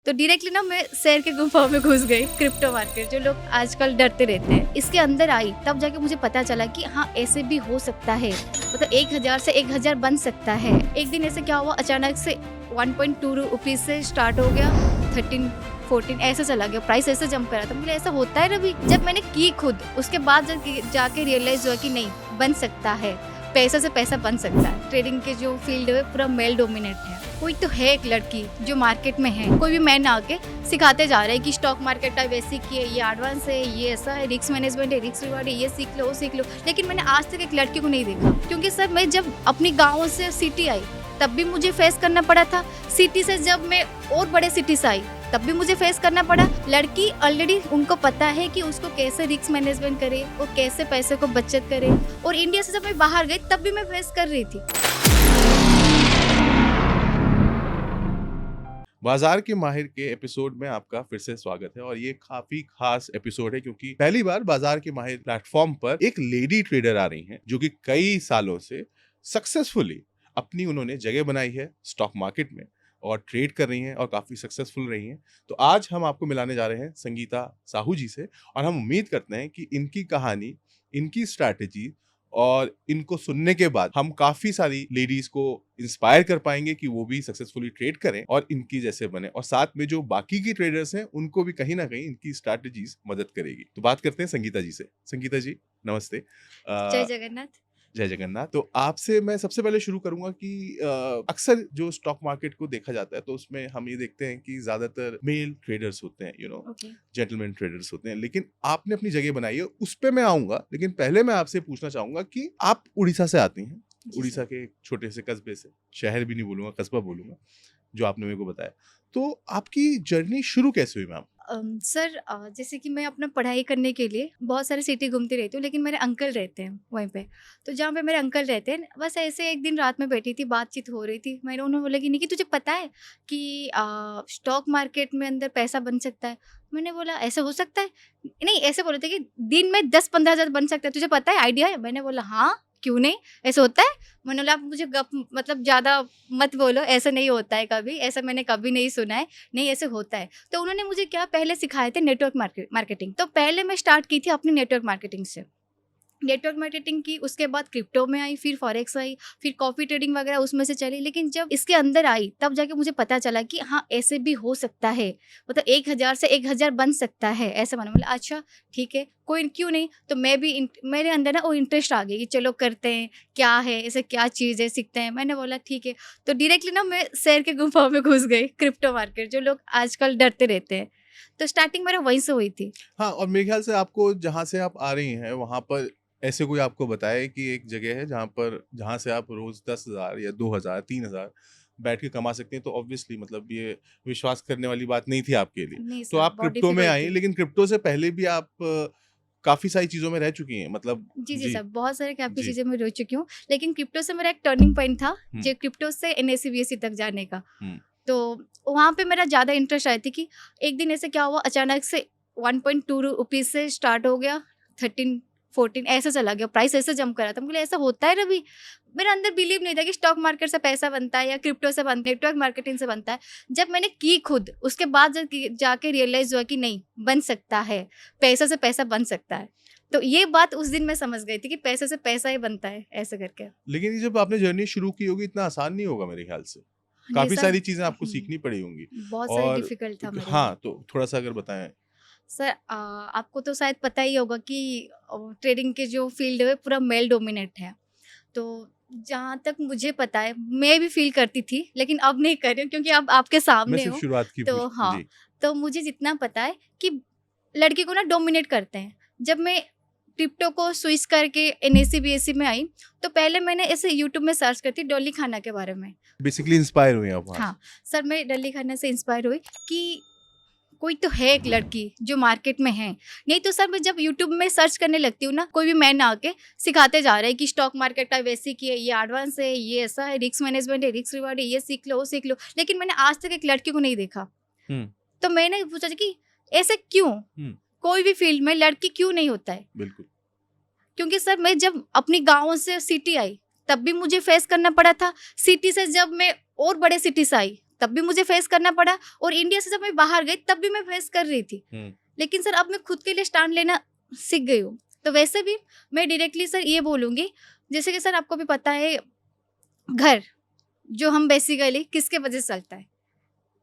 तो डायरेक्टली ना मैं शेयर के गुफा में घुस गई। क्रिप्टो मार्केट जो लोग आजकल डरते रहते हैं, इसके अंदर आई तब जाके मुझे पता चला कि हाँ ऐसे भी हो सकता है। मतलब 1000 से 1000 बन सकता है। एक दिन ऐसे क्या हुआ, अचानक से 1.2 रुपीज से स्टार्ट हो गया, 13 14 ऐसे चला गया, प्राइस ऐसे जंप करा था। मुझे ऐसा होता है रवि। जब मैंने की खुद, उसके बाद जाके रियलाइज हुआ कि नहीं बन सकता है, पैसा से पैसा बन सकता है। ट्रेडिंग के जो फील्ड है पूरा मेल डोमिनेट है। कोई तो है एक लड़की जो मार्केट में है, कोई भी मैन आके सिखाते जा रहा है कि स्टॉक मार्केट टाइप ऐसी की है, ये एडवांस है, ये ऐसा है, रिस्क मैनेजमेंट है, रिस्क रिवार्ड है, ये सीख लो वो सीख लो। लेकिन मैंने आज तक एक लड़की को नहीं देखा, क्योंकि सर मैं जब अपनी गाँव से सिटी आई तब भी मुझे फेस करना पड़ा था। सिटी से जब मैं और बड़े सिटी से आई तब भी मुझे फेस करना पड़ा। लड़की ऑलरेडी उनको पता है कि उसको कैसे रिस्क मैनेजमेंट करे और कैसे पैसे को बचत करे। और इंडिया से जब मैं बाहर गई तब भी मैं फेस कर रही थी। बाजार के माहिर के एपिसोड में आपका फिर से स्वागत है और ये काफी खास एपिसोड है क्योंकि पहली बार बाजार के माहिर प्लेटफॉर्म पर एक लेडी ट्रेडर आ रही हैं जो कि कई सालों से सक्सेसफुली अपनी उन्होंने जगह बनाई है स्टॉक मार्केट में और ट्रेड कर रही हैं और काफी सक्सेसफुल रही हैं। तो आज हम आपको मिलाने जा रहे हैं संगीता साहू जी से और हम उम्मीद करते हैं कि इनकी कहानी, इनकी स्ट्रैटेजी और इनको सुनने के बाद हम काफी सारी लेडीज को इंस्पायर कर पाएंगे कि वो भी सक्सेसफुली ट्रेड करें और इनकी जैसे बने, और साथ में जो बाकी की ट्रेडर्स हैं उनको भी कहीं ना कहीं इनकी स्ट्रैटेजीज मदद करेगी। तो बात करते हैं संगीता जी से। संगीता जी नमस्ते। जय जगन्नाथ। जय जगन्नाथ। तो आपसे मैं सबसे पहले शुरू करूंगा कि अक्सर जो स्टॉक मार्केट को देखा जाता है तो उसमें हम ये देखते हैं कि ज्यादातर मेल ट्रेडर्स होते हैं, जेंटलमैन ट्रेडर्स होते हैं, लेकिन आपने अपनी जगह बनाई है, उस पे मैं आऊंगा। लेकिन पहले मैं आपसे पूछना चाहूंगा कि आप उड़ीसा से आती हैं, उड़ीसा के एक छोटे से कस्बे से, शहर भी नहीं बोलूंगा कस्बा बोलूंगा, जो आपने मेरे को बताया। तो आपकी जर्नी शुरू कैसे हुई मैम? सर जैसे कि मैं अपना पढ़ाई करने के लिए बहुत सारे सिटी घूमती रहती हूँ, लेकिन मेरे अंकल रहते हैं वहीं पे। तो जहाँ पे मेरे अंकल रहते हैं, बस ऐसे एक दिन रात में बैठी थी, बातचीत हो रही थी। मैंने उन्होंने बोला कि नहीं कि तुझे पता है कि स्टॉक मार्केट में अंदर पैसा बन सकता है। मैंने बोला ऐसे हो सकता है? नहीं, ऐसे बोले थे कि दिन में 10-15 हज़ार बन सकता है, तुझे पता है, आइडिया है? मैंने बोला हाँ क्यों नहीं, ऐसे होता है। मैंने बोला आप मुझे गप मतलब ज़्यादा मत बोलो, ऐसा नहीं होता है कभी, ऐसा मैंने कभी नहीं सुना है, नहीं ऐसे होता है। तो उन्होंने मुझे क्या पहले सिखाए थे नेटवर्क मार्केटिंग। तो पहले मैं स्टार्ट की थी अपनी नेटवर्क मार्केटिंग से। नेटवर्क मार्केटिंग की, उसके बाद क्रिप्टो में आई, फिर फॉरेक्स आई, फिर कॉफी ट्रेडिंग वगैरह उसमें से चली। लेकिन जब इसके अंदर आई तब जाके मुझे पता चला कि हाँ ऐसे भी हो सकता है। मतलब 1000 से 1000 बन सकता है, ऐसा मैंने बोला अच्छा ठीक है, कोई क्यों नहीं। तो मैं भी मेरे अंदर ना वो इंटरेस्ट आ गई कि चलो करते हैं, क्या है ऐसे, क्या चीज़ है, सीखते हैं। मैंने बोला ठीक है। तो डायरेक्टली ना मैं शेयर के गुफा में घुस गई। क्रिप्टो मार्केट जो लोग आजकल डरते रहते हैं, तो स्टार्टिंग मेरा वहीं से हुई थी। हाँ, और मेरे ख्याल से आपको जहाँ से आप आ रही हैं वहां पर ऐसे कोई आपको बताए कि एक जगह है जहाँ से आप रोज 10,000 या 2,000 3,000 बैठ के कमा सकते हैं, तो ऑब्वियसली मतलब ये विश्वास करने वाली बात नहीं थी आपके लिए। नहीं तो सर, आप बहुत क्रिप्टो में डिफिकल्ट आई, थी। लेकिन क्रिप्टो से पहले भी आप काफी सारी चीजों में रह चुकी हैं, मतलब जी जी सर, बहुत सारे काफ़ी जी। चीज़ें मैं रोक चुकी हूँ, लेकिन क्रिप्टो से मेरा एक टर्निंग पॉइंट था, हम्म जो क्रिप्टो से एनएससी बीएससी तक जाने का। हम्म तो वहाँ पे मेरा ज़्यादा इंटरेस्ट आई थी कि एक दिन ऐसे क्या हुआ, अचानक से 1.2 रुपीज़ से स्टार्ट हो गया, 13 14 ऐसे चला गया, प्राइस ऐसे जंप करा था। मुझे ऐसा होता है रवि। मेरे अंदर बिलीव नहीं था कि स्टॉक मार्केट से पैसा बनता है या क्रिप्टो से बनता है, नेटवर्क मार्केटिंग से बनता है। जब मैंने की खुद, उसके बाद जाके रियलाइज हुआ कि नहीं बन सकता है, पैसा से पैसा बन सकता है। तो ये बात उस दिन मैं समझ गई थी कि पैसे से पैसा ही बनता है, ऐसे करके। लेकिन ये जब आपने जर्नी शुरू की होगी इतना आसान नहीं होगा मेरे ख्याल से, जी काफी सर। सारी चीजें आपको सीखनी पड़ी होंगी। बहुत सारे और डिफिकल्ट था मेरे लिए। हाँ, तो थोड़ा सा अगर बताएं। सर आपको तो शायद पता ही होगा कि ट्रेडिंग के जो फील्ड है पूरा मेल डोमिनेट है। तो जहाँ तक मुझे पता है, मैं भी फील करती थी, लेकिन अब नहीं कर रही हूँ क्योंकि अब आपके मैं सामने सिर्फ हूँ। शुरुआत की तो पूछ हाँ, जी। तो मुझे जितना पता है कि लड़के को ना डोमिनेट करते हैं। जब मैं क्रिप्टो को स्विच करके एनएससी बीएससी में आई, तो पहले मैंने ऐसे यूट्यूब में सर्च करती डॉली खाना के बारे में। बेसिकली इंस्पायर हुए आप वहां से। हाँ सर, मैं डॉली खाना से इंस्पायर हुई कि कोई तो है एक लड़की जो मार्केट में है। नहीं तो सर मैं जब यूट्यूब में सर्च करने लगती हूँ ना, कोई भी मैन आके सिखाते जा रहा है कि स्टॉक मार्केट टाइप ऐसी की है, ये एडवांस है, ये ऐसा है, रिस्क मैनेजमेंट है, रिस्क रिवार्ड है, ये सीख लो वो सीख लो। लेकिन मैंने आज तक एक लड़की को नहीं देखा। हम्म तो मैंने पूछा कि ऐसे क्यों, हम्म कोई भी फील्ड में लड़की क्यों नहीं होता है? बिल्कुल। क्योंकि सर मैं जब अपनी गाँव से सिटी आई तब भी मुझे फेस करना पड़ा था। सिटी से जब मैं और बड़े सिटी से आई तब भी मुझे फेस करना पड़ा, और इंडिया से जब मैं बाहर गई तब भी मैं फेस कर रही थी। लेकिन सर अब मैं खुद के लिए स्टैंड लेना सीख गई हूँ। तो वैसे भी मैं डायरेक्टली सर ये बोलूँगी, जैसे कि सर आपको भी पता है, घर जो हम बेसिकली किसके वजह से चलता है,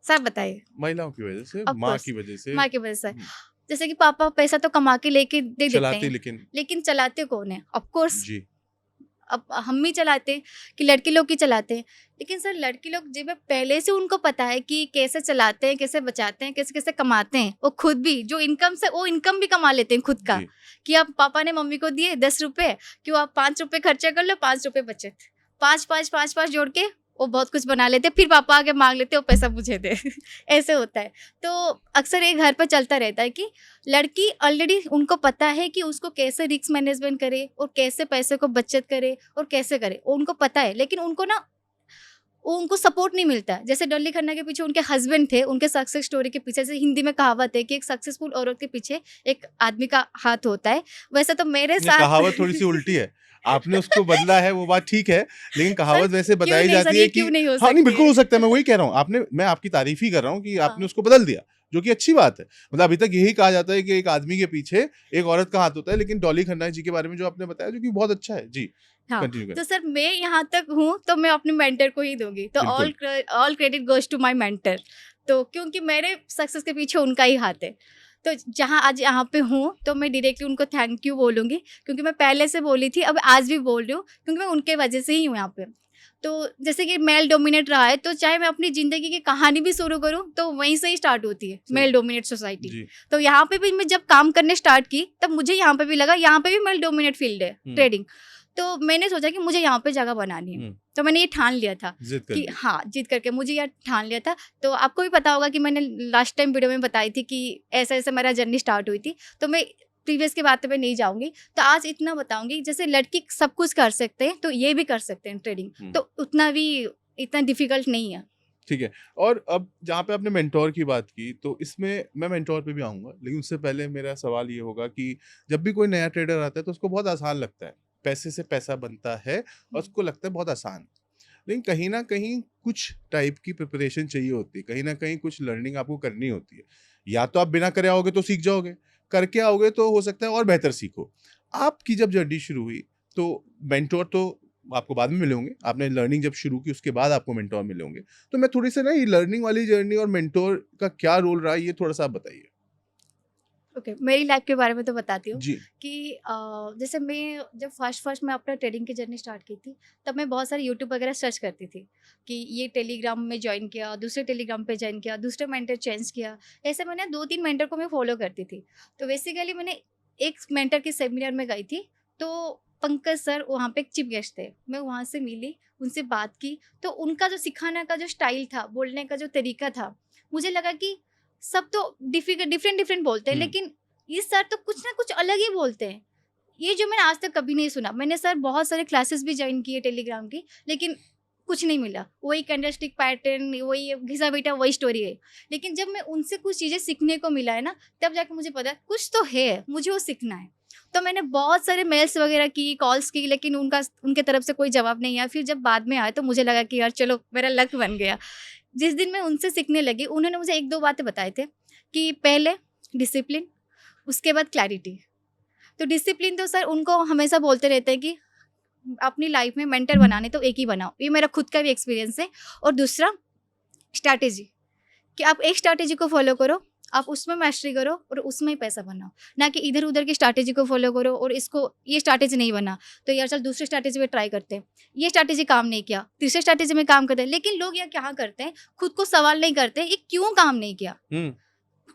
सर बताइए? महिलाओं की वजह से, ऑफ माँ कोर्स की वजह से। माँ की वजह से। हम्म, जैसे कि पापा पैसा तो कमा के लेके दे देते चलाती, हैं, लेकिन लेकिन चलाते कौन है? ऑफ कोर्स जी अब हम ही चलाते हैं कि लड़के लोग ही चलाते हैं। लेकिन सर लड़के लोग जब पहले से उनको पता है कि कैसे चलाते हैं, कैसे बचाते हैं, कैसे कैसे कमाते हैं, वो खुद भी जो इनकम से वो इनकम भी कमा लेते हैं खुद का। जी कि अब पापा ने मम्मी को दिए 10 रुपए, क्यों आप 5 रुपए खर्चा कर लो, 5 रुपए बचत, 5 5 5 5 जोड़ के वो बहुत कुछ बना लेते, फिर पापा आके मांग लेते, वो पैसा मुझे दे ऐसे होता है। तो अक्सर ये घर पर चलता रहता है कि लड़की ऑलरेडी उनको पता है कि उसको कैसे रिस्क मैनेजमेंट करे और कैसे पैसे को बचत करे और कैसे करे, वो उनको पता है, लेकिन उनको ना वो उनको सपोर्ट नहीं मिलता। जैसे डॉली खन्ना के पीछे उनके हस्बैंड थे, उनके सक्सेस स्टोरी के पीछे, जैसे हिंदी में कहावत है कि एक सक्सेसफुल औरत के पीछे एक आदमी का हाथ होता है, वैसे तो मेरे ये साथ कहावत थोड़ी सी उल्टी है। आपने उसको बदला है, वो बात ठीक है, लेकिन सर कहावत वैसे क्यों बताई नहीं सर, जाती ये है कि क्यों नहीं हो हाँ, नहीं सकती बिल्कुल है? हो सकता है। मैं वही कह रहा हूँ, मैं आपकी तारीफ ही कर रहा हूँ कि आपने हाँ, उसको बदल दिया, जो कि अच्छी बात है। मतलब अभी तक यही कहा जाता है कि एक आदमी के पीछे एक औरत का हाथ होता है, लेकिन डॉली खन्ना जी के बारे में जो आपने बताया, जो कि बहुत अच्छा है। जी हाँ। कंटिन्यू तो करें। सर मैं यहाँ तक हूँ तो मैं अपने मेंटर को ही दूंगी, तो बिल्कुल। All credit goes to my mentor. तो क्योंकि मेरे सक्सेस के पीछे उनका ही हाथ है। तो जहाँ आज यहाँ पे हूँ तो मैं डायरेक्टली उनको थैंक यू बोलूँगी, क्योंकि मैं पहले से बोली थी, अब आज भी बोल रही हूँ, क्योंकि मैं उनके वजह से ही हूँ यहाँ पे। तो जैसे कि मेल डोमिनेट रहा है, तो चाहे मैं अपनी ज़िंदगी की कहानी भी शुरू करूँ तो वहीं से ही स्टार्ट होती है, सही। Male dominate society. जी। तो यहाँ पे भी मैं जब काम करने स्टार्ट की तब मुझे यहाँ पे भी लगा यहाँ पे भी मेल डोमिनेट फील्ड है, ट्रेडिंग। तो मैंने सोचा कि मुझे यहाँ पे जगह बनानी है। तो मैंने ये ठान लिया था जिद कर कि ली। हाँ, जीत करके मुझे यह ठान लिया था। तो आपको भी पता होगा कि मैंने लास्ट टाइम वीडियो में बताई थी कि ऐसे-ऐसे मेरा जर्नी स्टार्ट हुई थी। तो मैं प्रीवियस की बातों पे नहीं जाऊँगी। तो आज इतना बताऊँगी, जैसे लड़की सब कुछ कर सकते हैं, तो ये भी कर सकते हैं ट्रेडिंग। तो इतना डिफ़िकल्ट नहीं है। ठीक है। और अब जहाँ पे आपने मेंटोर की बात की, तो इसमें मैं मेंटोर पे भी आऊँगा, लेकिन उससे पहले मेरा सवाल ये होगा कि जब भी कोई नया ट्रेडर आता है तो उसको बहुत आसान लगता है, पैसे से पैसा बनता है और उसको लगता है बहुत आसान। लेकिन कहीं न कहीं कुछ टाइप की प्रिपरेशन चाहिए होती है, कहीं न कहीं कुछ लर्निंग आपको करनी होती है। या तो आप बिना करे आओगे तो सीख जाओगे, करके आओगे तो हो सकता है और बेहतर सीखो। आपकी जब जर्नी शुरू हुई, तो मेंटोर तो आपको बाद में मिले होंगे, आपने लर्निंग जब शुरू की उसके बाद आपको मेंटोर मिले होंगे। तो मैं थोड़ी सी ना ये लर्निंग वाली जर्नी और मेंटोर का क्या रोल रहा है, ये थोड़ा-सा आप बताइए? ओके, मेरी लाइफ के बारे में तो बताती हूँ जी। कि जैसे मैं जब फर्स्ट मैं अपना ट्रेडिंग की जर्नी स्टार्ट की थी, तब मैं बहुत सारे यूट्यूब वगैरह सर्च करती थी कि ये टेलीग्राम में ज्वाइन किया, दूसरे टेलीग्राम पे ज्वाइन किया, दूसरे मेंटर चेंज किया। ऐसे मैंने 2-3 मेंटर को मैं फॉलो करती थी। तो बेसिकली मैंने एक मेंटर के सेमिनार में गई थी, तो पंकज सर वहाँ पे एक चीफ गेस्ट थे। मैं वहाँ से मिली, उनसे बात की, तो उनका जो सिखाने का जो स्टाइल था, बोलने का जो तरीका था, मुझे लगा कि सब तो डिफरेंट डिफरेंट बोलते हैं, हुँ। लेकिन ये सर तो कुछ ना कुछ अलग ही बोलते हैं। ये जो मैंने आज तक कभी नहीं सुना। मैंने सर बहुत सारे क्लासेस भी जॉइन किए टेलीग्राम की, लेकिन कुछ नहीं मिला। वही कैंडलस्टिक पैटर्न, वही घिसा बेटा, वही स्टोरी है। लेकिन जब मैं उनसे कुछ चीज़ें सीखने को मिला है ना, तब जाके मुझे पता है कुछ तो है, मुझे वो सीखना है। तो मैंने बहुत सारे मेल्स वगैरह की, कॉल्स की, लेकिन उनके तरफ से कोई जवाब नहीं आया। फिर जब बाद में आया तो मुझे लगा कि यार चलो मेरा लक बन गया। जिस दिन मैं उनसे सीखने लगी, उन्होंने मुझे 1-2 बातें बताए थे कि पहले डिसिप्लिन, उसके बाद क्लैरिटी। तो डिसिप्लिन तो सर उनको हमेशा बोलते रहते हैं कि अपनी लाइफ में मेंटर बनाने तो एक ही बनाओ। ये मेरा खुद का भी एक्सपीरियंस है। और दूसरा स्ट्रैटेजी, कि आप एक स्ट्रैटेजी को फॉलो करो, आप उसमें मास्टरी करो और उसमें ही पैसा बनाओ। ना कि इधर-उधर की स्ट्रैटेजी को फॉलो करो और इसको ये स्ट्रैटेजी नहीं बना, तो यार चल दूसरी स्ट्रैटेजी पे ट्राई करते हैं। ये स्ट्रैटेजी काम नहीं किया, तीसरी स्ट्रैटेजी में काम करते हैं। लेकिन लोग यहाँ क्या करते हैं, खुद को सवाल नहीं करते, ये क्यों काम नहीं किया? हुँ।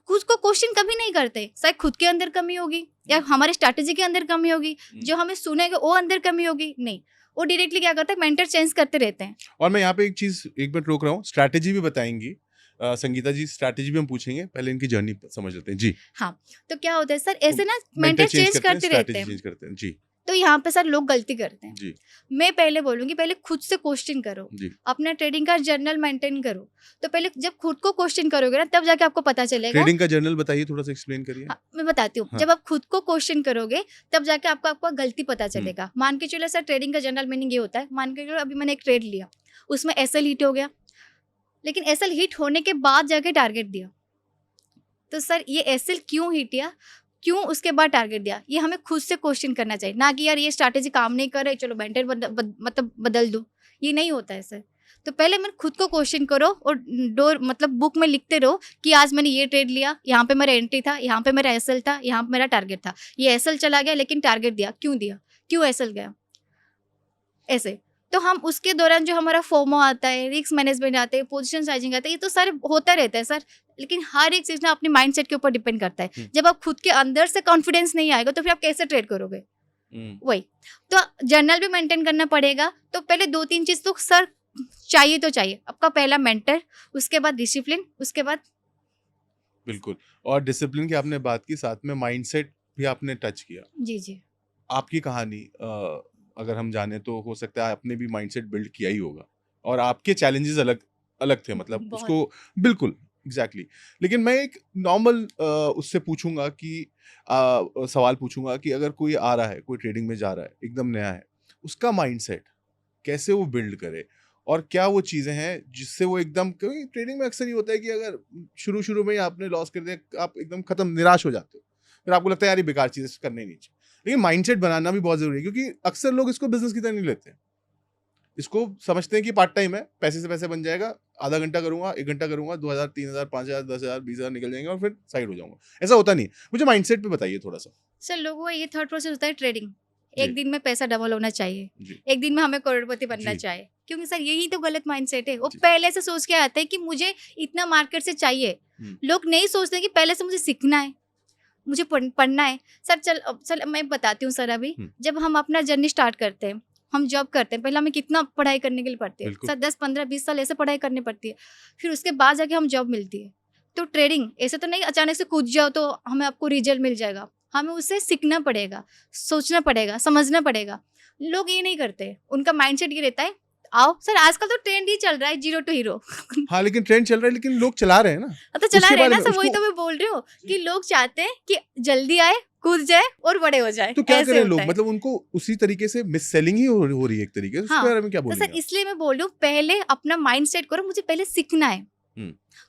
खुद को क्वेश्चन कभी नहीं करते। शायद खुद के अंदर कमी होगी या हमारे स्ट्रैटेजी के अंदर कमी होगी, जो हमें सुनेगा वो अंदर कमी होगी। नहीं, वो डायरेक्टली क्या करते हैं, मेंटर चेंज करते रहते हैं। और मैं यहाँ पे एक चीज़ 1 मिनट रोक रहा हूँ, स्ट्रैटेजी भी बताएँगी। संगीता जी स्ट्रैटेजी भी हम पूछेंगे, पहले इनकी जर्नी समझ लेते हैं। जी। हाँ, तो क्या होता है सर, तो ऐसे ना मेंटर मेंटर चेंज चेंज करते हैं, करते रहते स्ट्रैटेजी हैं। चेंज करते हैं। जी, तो यहाँ पे सर लोग गलती करते हैं। जी, मैं पहले बोलूँगी, पहले खुद से क्वेश्चन करो, जी। अपना ट्रेडिंग का जर्नल मेंटेन करो। तो पहले जब खुद को क्वेश्चन करोगे ना, तब जाके आपको पता चलेगा। ट्रेडिंग का जर्नल बताइए, थोड़ा-सा एक्सप्लेन करिए। हाँ, मैं बताती हूँ। हाँ। जब आप खुद को क्वेश्चन करोगे, तब जाके आपको आपका गलती पता चलेगा। मान के चलो सर, ट्रेडिंग का जनरल मीनिंग ये होता है, मान के चलो अभी मैंने एक ट्रेड लिया, उसमें एसएल हिट हो गया, लेकिन एसएल हिट होने के बाद जाके टारगेट दिया। तो सर ये एसएल क्यों हिट किया, क्यों उसके बाद टारगेट दिया, ये हमें खुद से क्वेश्चन करना चाहिए, ना कि यार ये स्ट्रैटेजी काम नहीं कर रही चलो मेंटर मतलब बदल दूं। ये नहीं होता है सर। तो पहले मैं खुद को क्वेश्चन करो और डोर मतलब बुक में लिखते रहो कि आज मैंने ये ट्रेड लिया, यहाँ पे मेरा एंट्री था, यहाँ पे मेरा एसएल था, यहाँ पे मेरा टारगेट था, ये एसएल चला गया लेकिन टारगेट दिया, क्यों एसएल गया, ऐसे। तो हम उसके दौरान जो हमारा फोमो आता है, रिस्क मैनेजमेंट आता है, पोजीशन साइजिंग आता है, ये तो सारे होता रहता है सर। लेकिन हर एक चीज ना अपनी माइंडसेट के ऊपर डिपेंड करता है। जब आप खुद के अंदर से कॉन्फिडेंस नहीं आएगा तो फिर आप कैसे ट्रेड करोगे। वही तो जर्नल भी मेंटेन करना पड़ेगा। तो पहले 2-3 चीज तो सर चाहिए तो चाहिए। आपका पहला मेंटर, उसके बाद डिसिप्लिन, उसके बाद बिल्कुल। और डिसिप्लिन की आपने बात की, साथ में माइंडसेट भी आपने टच किया। जी जी आपकी कहानी अगर हम जाने तो हो सकता है आपने भी माइंडसेट बिल्ड किया ही होगा और आपके चैलेंजेस अलग अलग थे, मतलब बहुत। उसको बिल्कुल एग्जैक्टली लेकिन मैं एक नॉर्मल उससे पूछूंगा कि सवाल पूछूंगा कि अगर कोई आ रहा है, कोई ट्रेडिंग में जा रहा है, एकदम नया है, उसका माइंडसेट कैसे वो बिल्ड करे और क्या वो चीज़ें हैं जिससे वो एकदम, क्योंकि ट्रेडिंग में अक्सर ये होता है कि अगर शुरू शुरू में ही आपने लॉस कर दिया, आप एकदम खत्म निराश हो जाते हो, फिर आपको लगता है यार ये बेकार चीज़ करनी नहीं चाहिए। लेकिन माइंडसेट बनाना भी बहुत जरूरी है, क्योंकि अक्सर लोग इसको बिजनेस की तरह नहीं लेते, इसको समझते हैं कि पार्ट टाइम है, पैसे से पैसे बन जाएगा, आधा घंटा करूंगा, 1 घंटा करूंगा, 2000, 3000, 5000, 10,000, 20,000 निकल जाएंगे और फिर साइड हो जाऊंगा। ऐसा होता नहीं। मुझे माइंडसेट पे बताइए थोड़ा सा। सर लोगों का ये थॉट प्रोसेस होता है ट्रेडिंग, जी। एक दिन में पैसा डबल होना चाहिए, जी एक दिन में हमें करोड़पति बनना जी चाहिए। क्योंकि सर यही तो गलत माइंडसेट है। वो जी। पहले से सोच के आते हैं कि मुझे इतना मार्केट से चाहिए। लोग नहीं सोचते कि पहले से मुझे सीखना है, मुझे पढ़ना है। सर चल मैं बताती हूँ सर। अभी जब हम अपना जर्नी स्टार्ट करते हैं, हम जॉब करते हैं, पहले हमें कितना पढ़ाई करने के लिए पड़ती है बिल्कुल। सर, 10-15-20 साल ऐसे पढ़ाई करनी पड़ती है। फिर उसके बाद जाके हम जॉब मिलती है। तो ट्रेडिंग ऐसे तो नहीं अचानक से कूद जाओ तो हमें आपको रिजल्ट मिल जाएगा। हमें उससे सीखना पड़ेगा, सोचना पड़ेगा, समझना पड़ेगा। लोग ये नहीं करते, उनका माइंडसेट ये रहता है आओ सर, आजकल तो ट्रेंड ही चल रहा है जीरो टू हीरो। हाँ लेकिन ट्रेंड चल रहा है, लेकिन लोग चला रहे हैं ना, तो चला उसके रहे हैं बारे ना में सर, वही तो मैं बोल रही हूँ कि लोग चाहते हैं कि जल्दी आए, कूद जाए और बड़े हो जाए। तो क्या ऐसे करें होता लोग, है। मतलब उनको उसी तरीके से मिस सेलिंग ही हो रही है एक तरीके से, उसके हाँ बारे में क्या तो सर बोलेंगे आप? इसलिए मैं बोल रही हूँ पहले अपना माइंड सेट करो, मुझे पहले सीखना है।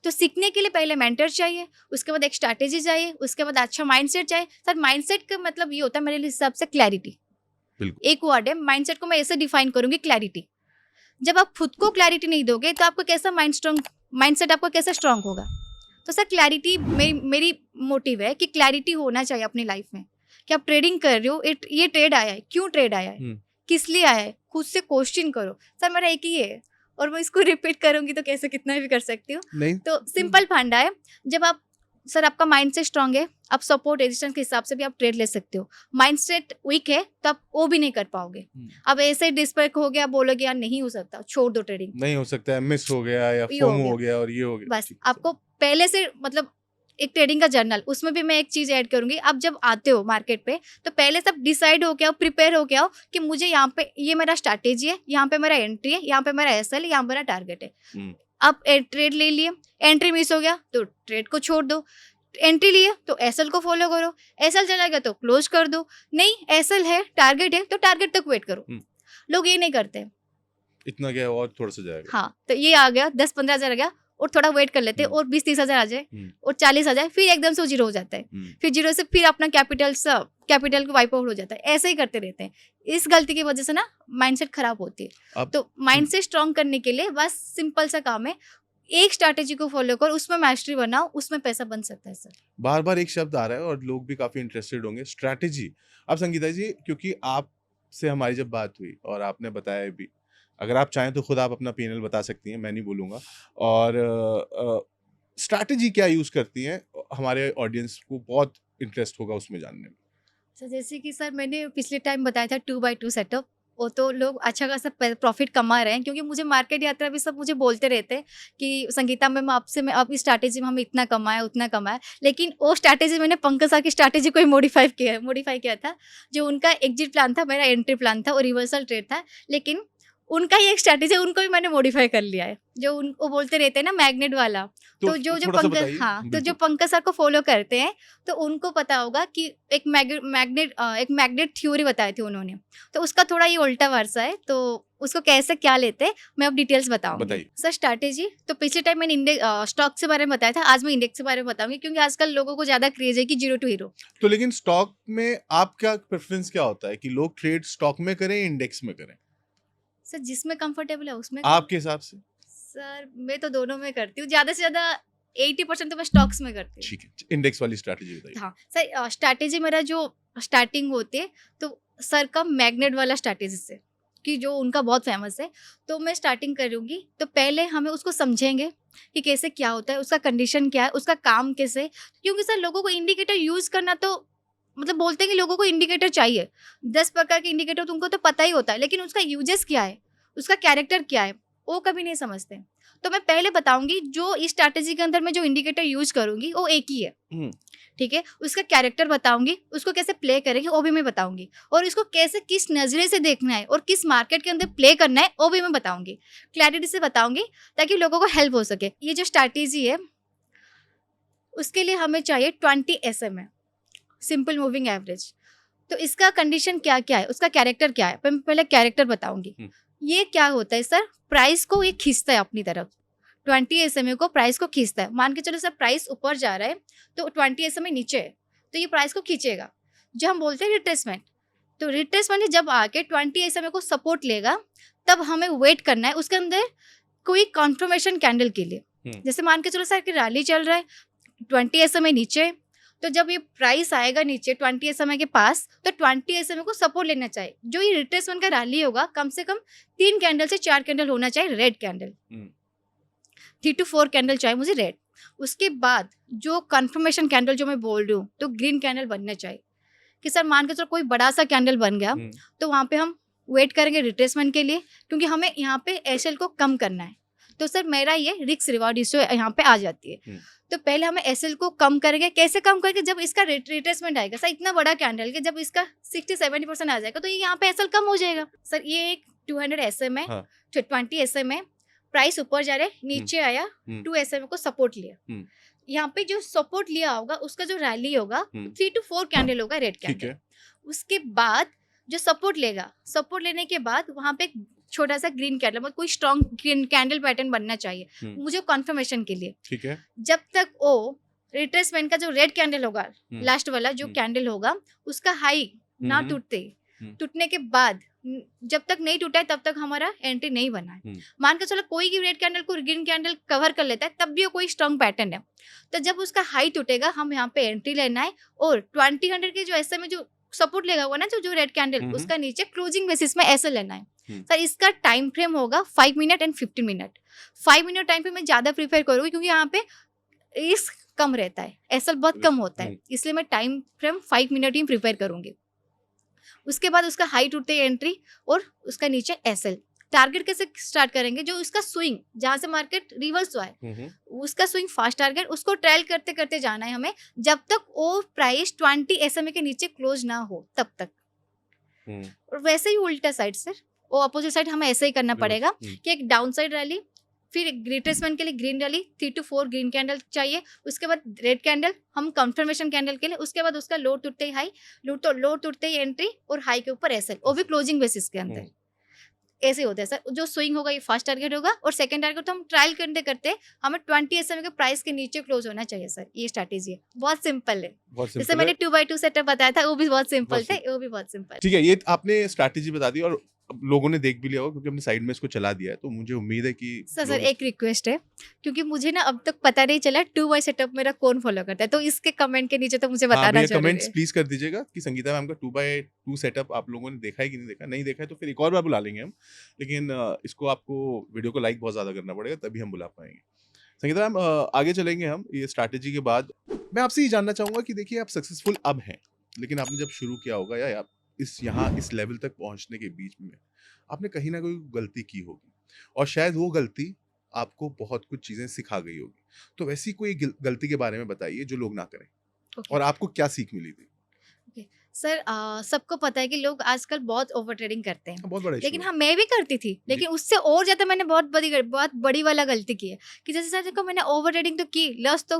तो सीखने के लिए पहले मेंटर चाहिए, उसके बाद एक स्ट्रैटेजी चाहिए, उसके बाद अच्छा माइंडसेट चाहिए। सर माइंडसेट का मतलब ये होता है मेरे हिसाब से क्लैरिटी। बिल्कुल। एक वर्ड है माइंडसेट को मैं ऐसे डिफाइन करूंगी, क्लैरिटी। जब आप खुद को क्लैरिटी नहीं दोगे तो आपका कैसा माइंडसेट आपका कैसा स्ट्रांग होगा। तो सर क्लैरिटी मेरी मोटिव है कि क्लैरिटी होना चाहिए अपनी लाइफ में कि आप ट्रेडिंग कर रहे हो, ये ट्रेड आया है, क्यों ट्रेड आया है, किस लिए आया है, खुद से क्वेश्चन करो। सर मेरा एक ही है और मैं इसको रिपीट करूंगी तो कैसे कितना भी कर सकती हूँ। नहीं तो सिंपल फंडा है, जब आप सर आपका माइंडसेट स्ट्रांग है, आप सपोर्ट रेजिस्टेंस के हिसाब से भी आप ट्रेड ले सकते हो। माइंडसेट वीक है तो आप वो भी नहीं कर पाओगे। अब ऐसे डिस्पेक्ट हो गया, बोलोगे यार नहीं हो सकता, छोड़ दो ट्रेडिंग, नहीं हो सकता है, मिस हो गया या ये हो फोमो गया। हो गया और ये हो गया। बस आपको पहले से मतलब एक ट्रेडिंग का जर्नल, उसमें भी मैं एक चीज ऐड करूंगी। अब जब आते हो मार्केट पे तो पहले सब डिसाइड हो गया, प्रिपेयर हो गया कि मुझे यहाँ पे ये मेरा स्ट्रैटेजी है, यहाँ पे मेरा एंट्री है, यहाँ पे मेरा एसएल है, यहाँ मेरा टारगेट है। अब ट्रेड ले लिए, एंट्री मिस हो गया तो ट्रेड को छोड़ दो, एंट्री लिए तो एसएल को फॉलो करो, एसएल चला गया तो क्लोज कर दो, नहीं एसएल है टारगेट है तो टारगेट तक वेट करो। लोग ये नहीं करते, इतना क्या और थोड़ा सा जाएगा। हाँ तो ये आ गया 10-15 हज़ार आ गया और थोड़ा वेट कर लेते और 20-30 हज़ार आ जाए और 40 आ जाए, फिर एकदम से वो जीरो हो जाता है। फिर जीरो से फिर अपना कैपिटल को वाइप आउट हो जाता है। ऐसे ही करते रहते हैं। इस गलती की वजह से ना माइंडसेट खराब होती है। तो माइंडसेट स्ट्रांग करने के लिए बस सिंपल सा काम है, एक स्ट्रैटेजी को फॉलो कर, उसमें मास्टरी बनाओ, उसमें पैसा बन सकता है सर। बार बार एक शब्द आ रहा है और लोग भी काफी इंटरेस्टेड होंगे, स्ट्रैटेजी। अब संगीता जी, क्योंकि आपसे हमारी जब बात हुई और आपने बताया भी, अगर आप चाहें तो खुद आप अपना पीएनएल बता सकती हैं, मैं नहीं बोलूँगा। और स्ट्रैटेजी क्या यूज़ करती हैं, हमारे ऑडियंस को बहुत इंटरेस्ट होगा उसमें जानने में। सर जैसे कि सर मैंने पिछले टाइम बताया था 2x2 सेटअप, वो तो लोग अच्छा खासा प्रॉफिट कमा रहे हैं। क्योंकि मुझे मार्केट यात्रा भी सब मुझे बोलते रहते हैं कि संगीता मैम आपसे मैं अब इस स्ट्रैटेजी में हम इतना कमाया उतना कमाया। लेकिन वो स्ट्रैटेजी मैंने पंकज सर की स्ट्रैटेजी को ही मॉडिफाई किया था। जो उनका एग्जिट प्लान था, मेरा एंट्री प्लान था और रिवर्सल ट्रेड था। लेकिन उनका ही एक स्ट्रैटेजी, उनको भी मैंने मॉडिफाई कर लिया है, जो वो बोलते रहते हैं ना मैग्नेट वाला। तो जो जो थोड़ा सा पंकज, बताइए। हाँ, तो जो बिल्कुल। पंकज सर को फॉलो करते हैं तो उनको पता होगा कि एक मैग्नेट थ्योरी बताई थी उन्होंने, तो उसका थोड़ा ये उल्टा वर्सा है, तो उसको कैसे क्या लेते हैं मैं अब डिटेल्स बताऊंगी। बताइए। सर स्ट्रैटेजी तो पिछले टाइम मैंने इंडेक्स स्टॉक के बारे में बताया था, आज मैं इंडेक्स के बारे में बताऊंगी, क्योंकि आजकल लोगों को ज्यादा क्रेज है कि जीरो टू हीरो। तो लेकिन स्टॉक में आपका प्रेफरेंस क्या होता है कि लोग ट्रेड स्टॉक में करें, इंडेक्स में करें? सर जिसमें कंफर्टेबल है उसमें करो। आपके हिसाब से? सर मैं तो दोनों में करती हूँ, ज्यादा से ज्यादा 80% तो मैं स्टॉक्स में करती हूँ। ठीक है, इंडेक्स वाली स्ट्रैटेजी बताइए। हाँ सर, स्ट्रैटेजी मेरा जो स्टार्टिंग होती है तो सर का मैग्नेट वाला स्ट्रैटेजी से, कि जो उनका बहुत फेमस है, तो मैं स्टार्टिंग करूँगी। तो पहले हमें उसको समझेंगे कि कैसे क्या होता है, उसका कंडीशन क्या है, उसका काम कैसे है। क्योंकि सर लोगों को इंडिकेटर यूज़ करना तो मतलब बोलते हैं कि लोगों को इंडिकेटर चाहिए, 10 प्रकार के इंडिकेटर तुमको तो पता ही होता है, लेकिन उसका यूजेस क्या है, उसका कैरेक्टर क्या है, वो कभी नहीं समझते। तो मैं पहले बताऊंगी जो इस स्ट्रैटेजी के अंदर मैं जो इंडिकेटर यूज करूंगी वो एक ही है, हम्म, ठीक है। उसका कैरेक्टर बताऊंगी, उसको कैसे प्ले करेंगे वो भी मैं बताऊंगी, और इसको कैसे किस नजरे से देखना है और किस मार्केट के अंदर प्ले करना है वो भी मैं बताऊंगी, क्लैरिटी से बताऊंगी, ताकि लोगों को हेल्प हो सके। ये जो स्ट्रैटेजी है उसके लिए हमें चाहिए 20 SMA, सिंपल मूविंग एवरेज। तो इसका कंडीशन क्या क्या है, उसका कैरेक्टर क्या है, मैं पहले कैरेक्टर बताऊंगी। हम्म। ये क्या होता है सर, प्राइस को ये खींचता है अपनी तरफ, 20 SMA को प्राइस को खींचता है। मान के चलो सर प्राइस ऊपर जा रहा है तो 20 SMA नीचे है, तो ये प्राइस को खींचेगा, जो हम बोलते हैं रिट्रेसमेंट। तो रिट्रेसमेंट जब आके 20 SMA को सपोर्ट लेगा, तब हमें वेट करना है उसके अंदर कोई कॉन्फर्मेशन कैंडल के लिए। जैसे मान के चलो सर कि रैली चल रहा है, 20 SMA नीचे, तो जब ये प्राइस आएगा नीचे 20 SMA के पास, तो 20 SMA को सपोर्ट लेना चाहिए। जो ये रिट्रेसमेंट का रैली होगा कम से कम 3 कैंडल से 4 कैंडल होना चाहिए रेड कैंडल, 3 to 4 कैंडल चाहिए मुझे रेड। उसके बाद जो कंफर्मेशन कैंडल जो मैं बोल रही हूँ, तो ग्रीन कैंडल बनना चाहिए। कि सर मान के चलो कोई बड़ा सा कैंडल बन गया, तो वहाँ पे हम वेट करेंगे रिट्रेसमेंट के लिए, क्योंकि हमें यहाँ पे एसएल को कम करना है। तो सर मेरा ये रिस्क रिवार्ड इशू यहाँ पे आ जाती है। तो पहले हमें एसएल को कम करेंगे, कैसे कम करेंगे, जब इसका रिट्रेसमेंट आएगा सर, इतना बड़ा कैंडल के जब इसका 60-70% आ जाएगा, तो ये यहाँ पे एसएल कम हो जाएगा। सर ये एक 200 SMA, हाँ। 20 SMA, प्राइस ऊपर जा रहा है, नीचे आया, 2 SMA को सपोर्ट लिया। यहाँ पे जो सपोर्ट लिया होगा उसका जो रैली होगा 3 to 4 कैंडल होगा रेड कैंडल। उसके बाद जो सपोर्ट लेगा, सपोर्ट लेने के बाद वहां पे छोटा सा ग्रीन कैंडल, मतलब कोई स्ट्रॉन्ग ग्रीन कैंडल पैटर्न बनना चाहिए मुझे कॉन्फर्मेशन के लिए। ठीक है। जब तक वो रिट्रेसमेंट का जो रेड कैंडल होगा, लास्ट वाला जो कैंडल होगा, उसका हाई ना टूटने के बाद, जब तक नहीं टूटा है तब तक हमारा एंट्री नहीं बना है। मान के चलो कोई भी रेड कैंडल को ग्रीन कैंडल कवर कर लेता है, तब भी वो कोई स्ट्रॉन्ग पैटर्न है, तो जब उसका हाई टूटेगा हम यहाँ पे एंट्री लेना है। और 20 के जो ऐसे में जो सपोर्ट लेगा हुआ ना, जो रेड कैंडल, उसका नीचे क्लोजिंग बेसिस में ऐसे लेना है। सर इसका टाइम फ्रेम होगा 5 minute and 15 minute. 5 minute time frame मैं ज्यादा प्रीफर करूँगी, क्योंकि यहाँ पे रिस्क कम रहता है, एसएल बहुत कम होता है, इसलिए मैं टाइम फ्रेम 5 मिनट ही प्रीफर करूंगी। उसके बाद उसका हाई टूटते ही एंट्री और उसका नीचे एसएल। टारगेट कैसे स्टार्ट करेंगे, जो उसका स्विंग जहां से मार्केट रिवर्स हुआ है उसका स्विंग फास्ट टारगेट, उसको ट्रायल करते करते जाना है हमें, जब तक वो प्राइस 20 SMA के नीचे क्लोज ना हो तब तक। और वैसे ही उल्टा साइड सर, वो अपोजिट साइड हमें ऐसे ही करना पड़ेगा कि एक डाउन साइड रैली, फिर रिट्रेसमेंट के लिए green rally, 3 to 4 green candle चाहिए, उसके बाद रेड कैंडल हम कंफर्मेशन कैंडल के लिए, उसके बाद उसका लो टूटते ही हाई, लो टूटते ही एंट्री और हाई के ऊपर एसएल, वो भी क्लोजिंग बेसिस के अंदर। ऐसे होता है सर, जो स्विंग होगा ये फर्स्ट टारगेट होगा, और सेकंड टारगेट तो हम ट्रायल करते करते हमें 20 SMA के प्राइस के नीचे क्लोज होना चाहिए। सर ये स्ट्रैटेजी है, बहुत सिंपल है। जैसे मैंने 2x2 सेटअप बताया था, वो भी बहुत सिंपल थे, वो भी बहुत सिंपल। ठीक है, ये आपने स्ट्रैटेजी बता दी और लोगों ने देख भी लिया होगा, क्योंकि हमने साइड में इसको चला दिया है, तो मुझे उम्मीद है कि सर एक रिक्वेस्ट है, क्योंकि मुझे ना अब तक पता नहीं चला 2x सेटअप मेरा कौन फॉलो करता है, तो इसके कमेंट के नीचे तो मुझे बताना जरूरी है। कमेंट्स प्लीज कर दीजिएगा कि संगीता मैम का 2x2 सेटअप आप लोगों ने देखा है कि नहीं देखा। नहीं देखा है तो फिर एक और बार बुला लेंगे हम, लेकिन इसको आपको वीडियो को लाइक बहुत ज्यादा करना पड़ेगा, तभी हम बुला पाएंगे। संगीता मैम आगे चलेंगे हम ये स्ट्रैटेजी के बाद। मैं आपसे ये जानना चाहूंगा कि देखिए आप सक्सेसफुल अब हैं, लेकिन आपने जब शुरू किया होगा या इस लेवल तक पहुंचने के बीच में आपने कहीं ना कोई गलती की होगी, और शायद वो गलती आपको बहुत कुछ चीजें सिखा गई होगी। तो वैसी कोई गलती के बारे में बताइए जो लोग ना करें, और आपको क्या सीख मिली थी? सर सबको पता है कि लोग आजकल बहुत ओवर ट्रेडिंग करते हैं, बहुत बड़ा इशू लेकिन है। हाँ मैं भी करती थी, लेकिन उससे और ज्यादा मैंने बहुत बड़ी वाला गलती की है कि जैसे सर देखो मैंने ओवर ट्रेडिंग तो की, लॉस तो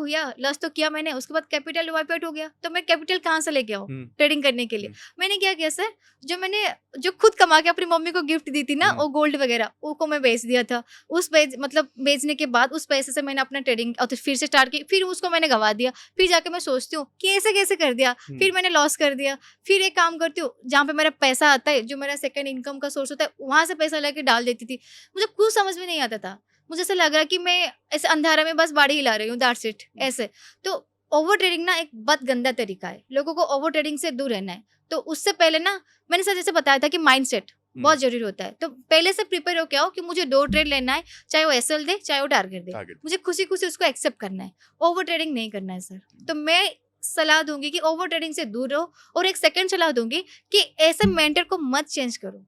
किया मैंने, उसके बाद कैपिटल वाइप आउट हो गया, तो मैं कैपिटल कहाँ से लेके आऊँ हम्म, ट्रेडिंग करने के लिए? हम्म, मैंने क्या किया सर, जो खुद कमा के अपनी मम्मी को गिफ्ट दी थी ना, हम्म, वो गोल्ड वगैरह वो को मैं बेच दिया था। मतलब बेचने के बाद उस पैसे से मैंने अपना ट्रेडिंग और तो फिर से स्टार्ट की, फिर उसको मैंने गवा दिया। फिर जाके मैं सोचती हूँ कि ऐसे कैसे कर दिया, फिर मैंने लॉस कर दिया। फिर एक काम करती हूँ, जहाँ पे मेरा पैसा आता है, जो मेरा सेकंड इनकम का सोर्स होता है, वहां से पैसा लेके डाल देती थी। मुझे कुछ समझ में नहीं आता था, मुझे ऐसा लग रहा कि मैं ऐसे अंधारा में बस बाड़ी हिला रही हूँ, दैट्स इट ऐसे। तो ओवर ट्रेडिंग ना एक बहुत गंदा तरीका है, लोगों को ओवर ट्रेडिंग से दूर रहना है। तो उससे पहले ना मैंने सर जैसे बताया था कि माइंडसेट बहुत जरूरी होता है, तो पहले से प्रिपेयर हो क्या हो कि मुझे 2 ट्रेड लेना है, चाहे वो एसएल दे चाहे वो टारगेट दे, टारगेट। मुझे खुशी खुशी उसको एक्सेप्ट करना है, ओवर ट्रेडिंग नहीं करना है सर। तो मैं सलाह दूंगी कि ओवर ट्रेडिंग से दूर रहो, और एक सेकंड सलाह दूंगी कि ऐसे मेंटर को मत चेंज करो।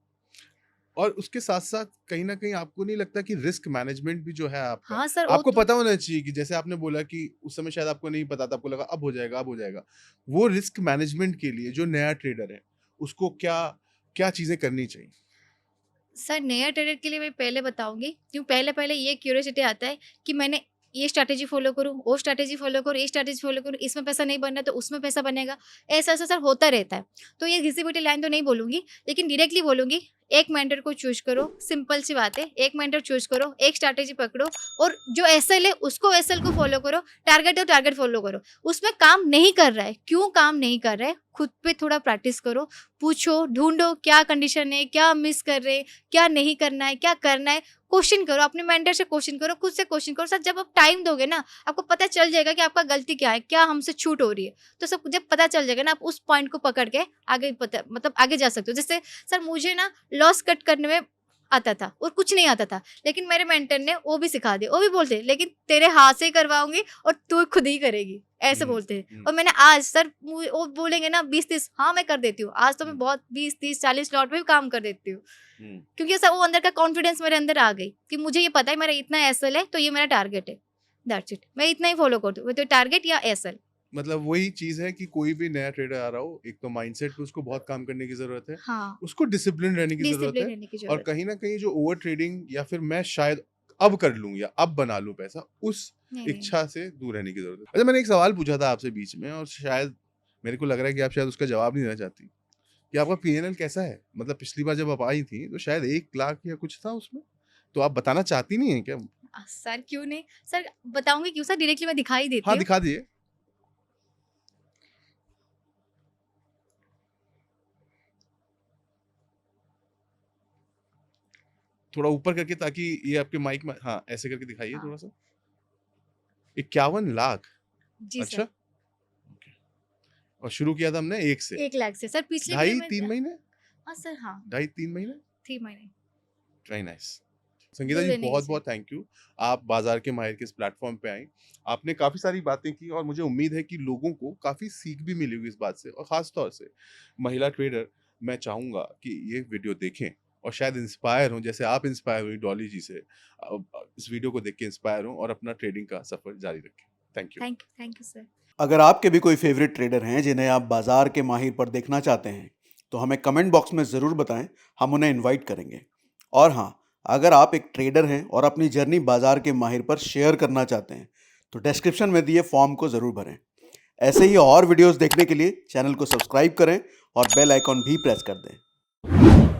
और उसके साथ साथ कहीं ना कहीं आपको नहीं लगता कि रिस्क मैनेजमेंट भी जो है आपका, हाँ सर, वो आपको तो पता होना चाहिए कि जैसे आपने बोला कि उस समय शायद आपको नहीं पता था, आपको लगा अब हो जाएगा अब हो जाएगा। वो रिस्क मैनेजमेंट के लिए जो नया ट्रेडर है उसको क्या क्या चीजें करनी चाहिए? सर नया ट्रेडर के लिए मैं पहले बताऊंगी, क्यों पहले पहले ये क्यूरियोसिटी आता है कि मैंने ये स्ट्रैटेजी फॉलो करूं, वो स्ट्रैटेजी फॉलो करूं, ये स्ट्रैटेजी फॉलो करूं, इसमें पैसा नहीं बनना तो उसमें पैसा बनेगा। ऐसा ऐसा सर होता रहता है। तो ये घिसी पिटी लाइन तो नहीं बोलूंगी, लेकिन डायरेक्टली बोलूंगी, एक मेंटर को चूज करो, सिंपल सी बात है, एक मेंटर चूज करो, एक स्ट्रैटेजी पकड़ो, और जो एसएल है उसको एसएल को फॉलो करो, टारगेट है टारगेट फॉलो करो। उसमें काम नहीं कर रहा है, क्यों काम नहीं कर रहा है, खुद पे थोड़ा प्रैक्टिस करो, पूछो, ढूंढो क्या कंडीशन है, क्या मिस कर रहे हैं, क्या नहीं करना है, क्या करना है, क्वेश्चन करो, अपने मेंटर से क्वेश्चन करो, खुद से क्वेश्चन करो। सर जब आप टाइम दोगे ना, आपको पता चल जाएगा कि आपका गलती क्या है, क्या हमसे छूट हो रही है। तो सब जब पता चल जाएगा ना, आप उस पॉइंट को पकड़ के आगे पता मतलब आगे जा सकते हो। जैसे सर मुझे ना लॉस कट करने में आता था और कुछ नहीं आता था, लेकिन मेरे मेंटर ने वो भी सिखा दिया। वो भी बोलते लेकिन तेरे हाथ से ही करवाऊंगी और तू खुद ही करेगी, ऐसे बोलते हैं। और मैंने आज सर वो बोलेंगे ना 20-30, हाँ मैं कर देती हूँ। आज तो मैं बहुत 20-30-40 लॉट में भी काम कर देती हूँ, क्योंकि सर वो अंदर का कॉन्फिडेंस मेरे अंदर आ गई कि मुझे ये पता है मेरा इतना एसएल है तो ये मेरा टारगेट है, दैट्स इट। मैं इतना ही फॉलो करती हूँ, तो टारगेट या एसएल। मतलब वही चीज है कि कोई भी नया ट्रेडर आ रहा हो, एक तो माइंडसेट पे उसको बहुत काम करने की जरूरत है, हाँ, उसको डिसिप्लिन रहने की जरूरत डिसिप्लिन है, रहने की और जरूरत कहीं ना कहीं जो ओवर ट्रेडिंग या फिर मैं शायद अब कर लूं या अब बना लूं पैसा, उस नहीं नहीं। इच्छा से दूर रहने की जरूरत है। अच्छा, मैंने एक सवाल पूछा था आपसे बीच में, और शायद मेरे को लग रहा है कि आप शायद उसका जवाब नहीं देना चाहती, कि आपका पीएनएल कैसा है? मतलब पिछली बार जब आप आई थी तो शायद 1 लाख या कुछ था उसमें, तो आप बताना चाहती नहीं है क्या? सर क्यों नहीं सर, बताऊंगी क्यों सर, डायरेक्टली मैं दिखाई देती हाँ, हूँ। दिखा दिए। थोड़ा ऊपर करके, ताकि ये आपके माइक में, हाँ ऐसे करके दिखाइए हाँ थोड़ा सा। 51 लाख। जी अच्छा। Sir, okay. और शुरू किया था हमने 1 से 1 लाख से सर, पिछले वीडियो ढाई में। 3 महीने, हाँ सर, हाँ 2.5-3 महीने। 3 महीने। Very nice. संगीता दूर जी, रहने की बहुत सर। बहुत थैंक यू। आप बाजार के माहिर के इस प्लेटफॉर्म पे आई, आपने काफ़ी सारी बातें की, और मुझे उम्मीद है कि लोगों को काफ़ी सीख भी मिली होगी इस बात से, और ख़ास तौर से महिला ट्रेडर, मैं चाहूँगा कि ये वीडियो देखें और शायद इंस्पायर हों, जैसे आप इंस्पायर हुई डॉली जी से। इस वीडियो को देख के इंस्पायर हों और अपना ट्रेडिंग का सफ़र जारी रखें। Thank you. Thank you sir. अगर आपके भी कोई फेवरेट ट्रेडर हैं जिन्हें आप बाजार के माहिर पर देखना चाहते हैं तो हमें कमेंट बॉक्स में ज़रूर बताएं, हम उन्हें इनवाइट करेंगे। और हाँ, अगर आप एक ट्रेडर हैं और अपनी जर्नी बाजार के माहिर पर शेयर करना चाहते हैं तो डिस्क्रिप्शन में दिए फॉर्म को ज़रूर भरें। ऐसे ही और वीडियोस देखने के लिए चैनल को सब्सक्राइब करें और बेल आइकॉन भी प्रेस कर दें।